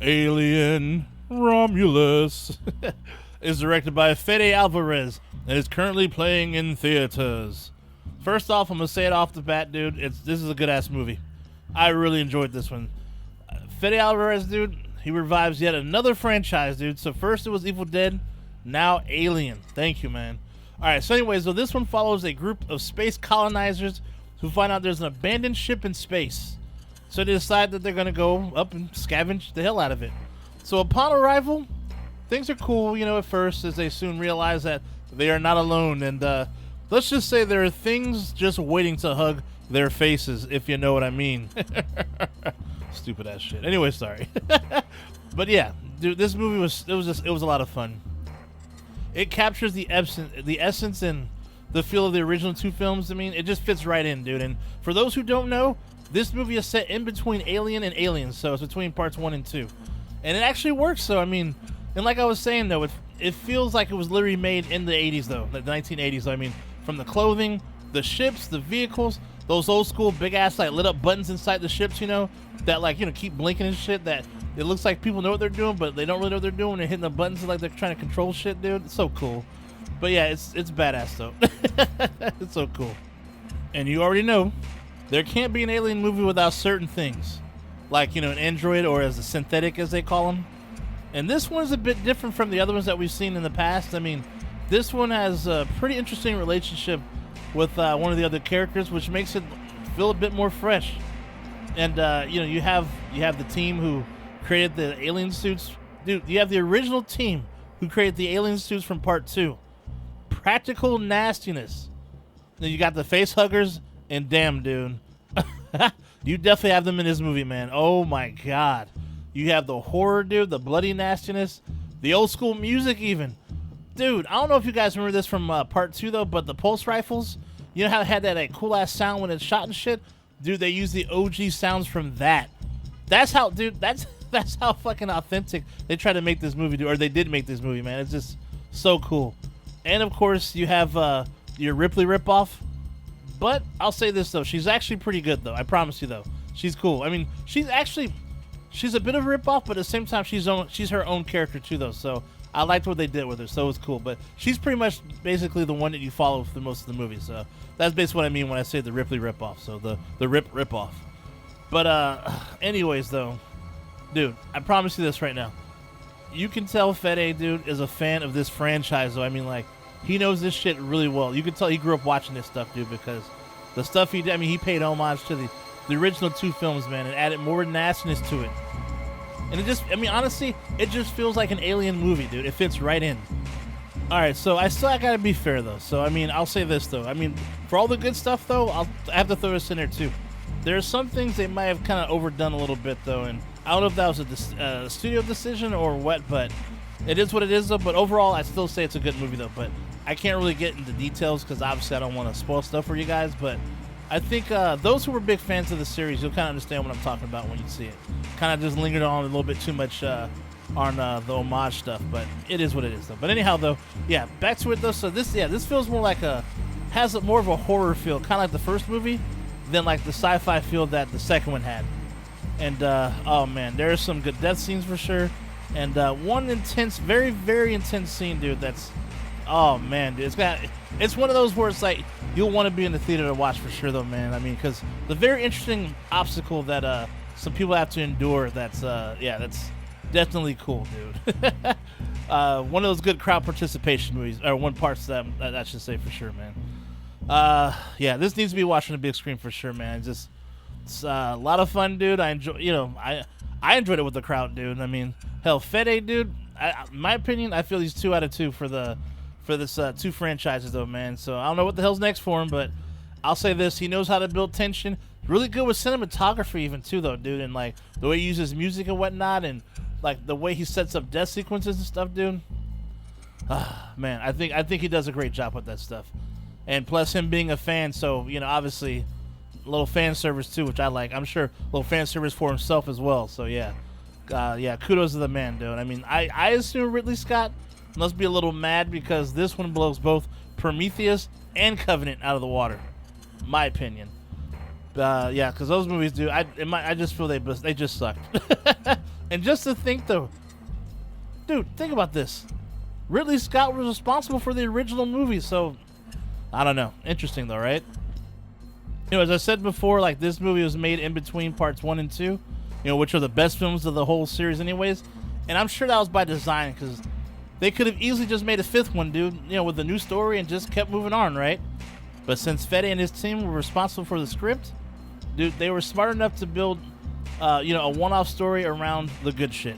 Alien Romulus is directed by Fede Alvarez and is currently playing in theaters. First off, I'm going to say it off the bat, dude. This is a good-ass movie. I really enjoyed this one. Fede Alvarez, dude, he revives yet another franchise, dude. So first it was Evil Dead, now Alien. Thank you, man. All right, so anyways, so this one follows a group of space colonizers who find out there's an abandoned ship in space. So they decide that they're going to go up and scavenge the hell out of it. So upon arrival, things are cool, at first, as they soon realize that they are not alone. And let's just say there are things just waiting to hug their faces, if you know what I mean. Stupid ass shit. Anyway, sorry. But yeah, dude, this movie was a lot of fun. It captures the essence and the feel of the original two films. I mean, it just fits right in, dude. And for those who don't know, this movie is set in between Alien and Aliens, so it's between parts 1 and 2. And it actually works, so I mean, and like I was saying though, it feels like it was literally made in the 80s though, the 1980s though. I mean, from the clothing, the ships, the vehicles, those old school big ass like lit up buttons inside the ships, that like, keep blinking and shit, that it looks like people know what they're doing, but they don't really know what they're doing. They're hitting the buttons like they're trying to control shit, dude. It's so cool. But yeah, it's badass though. It's so cool. And you already know, there can't be an Alien movie without certain things. Like, an android, or as a synthetic as they call them. And this one is a bit different from the other ones that we've seen in the past. I mean, this one has a pretty interesting relationship with one of the other characters, which makes it feel a bit more fresh. And you have the team who created the alien suits. Dude, you have the original team who created the alien suits from part 2. Practical nastiness. Then you got the face huggers, and damn, dude, you definitely have them in this movie, man. Oh my god. You have the horror, dude, the bloody nastiness, the old school music even. Dude, I don't know if you guys remember this from part 2 though, but the pulse rifles, you know how it had that cool ass sound when it's shot and shit? Dude, they use the OG sounds from that. That's how, dude, that's how fucking authentic they try to make this movie, dude, or they did make this movie, man. It's just so cool. And of course, you have your Ripley ripoff. But I'll say this though, she's actually pretty good though. I promise you though, she's cool. I mean, she's a bit of a ripoff, but at the same time, she's her own character too though. So I liked what they did with her, so it was cool. But she's pretty much basically the one that you follow for most of the movie. So that's basically what I mean when I say the Ripley ripoff. So the ripoff. But anyways though, dude, I promise you this right now. You can tell Fede, dude, is a fan of this franchise though. I mean, like, he knows this shit really well. You can tell he grew up watching this stuff, dude, because the stuff he did, I mean, he paid homage to the original 2 films, man, and added more nastiness to it. And it just, I mean, honestly, it just feels like an Alien movie, dude. It fits right in. All right, so I gotta be fair, though. So, I mean, I'll say this, though. I mean, for all the good stuff, though, I have to throw this in there, too. There are some things they might have kind of overdone a little bit, though, and I don't know if that was a studio decision or what, but it is what it is, though. But overall, I still say it's a good movie, though. But I can't really get into details because obviously I don't want to spoil stuff for you guys. But I think those who were big fans of the series, you'll kind of understand what I'm talking about when you see it. Kind of just lingered on a little bit too much on the homage stuff, but it is what it is, though. But anyhow, though, yeah, back to it, though. So this feels more like has more of a horror feel, kind of like the first movie, than like the sci-fi feel that the second one had. And oh man, there are some good death scenes for sure. And one intense, very, very intense scene, dude, that's, oh man, dude, it's one of those where it's like you'll want to be in the theater to watch for sure, though, man. I mean, because the very interesting obstacle that some people have to endure, that's definitely cool, dude. One of those good crowd participation movies, or one parts that I should say for sure, man. Yeah, this needs to be watched on a big screen for sure, man. It's a lot of fun, dude. I enjoyed it with the crowd, dude. I mean, hell, Fede, dude. In my opinion, I feel he's 2 out of 2 for this 2 franchises, though, man. So I don't know what the hell's next for him, but I'll say this: he knows how to build tension. Really good with cinematography, even too, though, dude. And like the way he uses music and whatnot, and like the way he sets up death sequences and stuff, dude. Man, I think he does a great job with that stuff. And plus, him being a fan, so obviously, a little fan service too, which I like. I'm sure a little fan service for himself as well. So yeah, kudos to the man, dude. I mean, I assume Ridley Scott must be a little mad because this one blows both Prometheus and Covenant out of the water, my opinion. Yeah, because those movies, dude, I just feel they just sucked. And just to think, though, dude, think about this. Ridley Scott was responsible for the original movie, so I don't know. Interesting, though, right? You know, as I said before, like, this movie was made in between parts 1 and 2, you know, which are the best films of the whole series anyways. And I'm sure that was by design, because they could have easily just made a 5th one, dude, you know, with a new story and just kept moving on, right? But since Fede and his team were responsible for the script, dude, they were smart enough to build, you know, a one-off story around the good shit.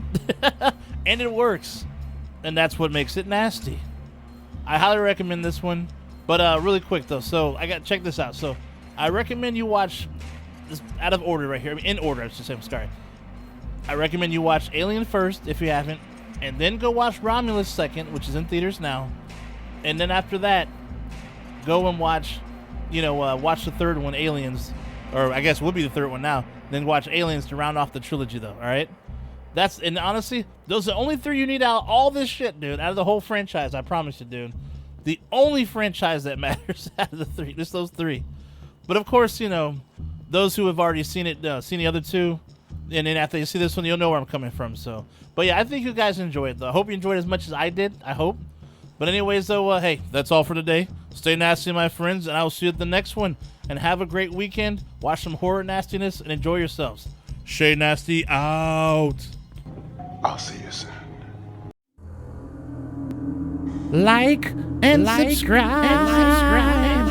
And it works. And that's what makes it nasty. I highly recommend this one. But really quick, though, so check this out. So I recommend you watch this out of order right here. I mean, in order, I should say. I'm sorry. I recommend you watch Alien first, if you haven't, and then go watch Romulus second, which is in theaters now. And then after that, go and watch, you know, watch the third one, Aliens, or I guess would be the third one now. Then watch Aliens to round off the trilogy, though. All right. And honestly, those are the only 3 you need out of all this shit, dude. Out of the whole franchise, I promise you, dude. The only franchise that matters out of the 3, just those 3. But of course, you know, those who have already seen it, seen the other 2, and then after you see this one, you'll know where I'm coming from. So, but yeah, I think you guys enjoyed it, though. I hope you enjoyed it as much as I did. I hope. But anyways, though, hey, that's all for today. Stay nasty, my friends, and I will see you at the next one. And have a great weekend. Watch some horror nastiness and enjoy yourselves. Shay Nasty out. I'll see you soon. Like and subscribe.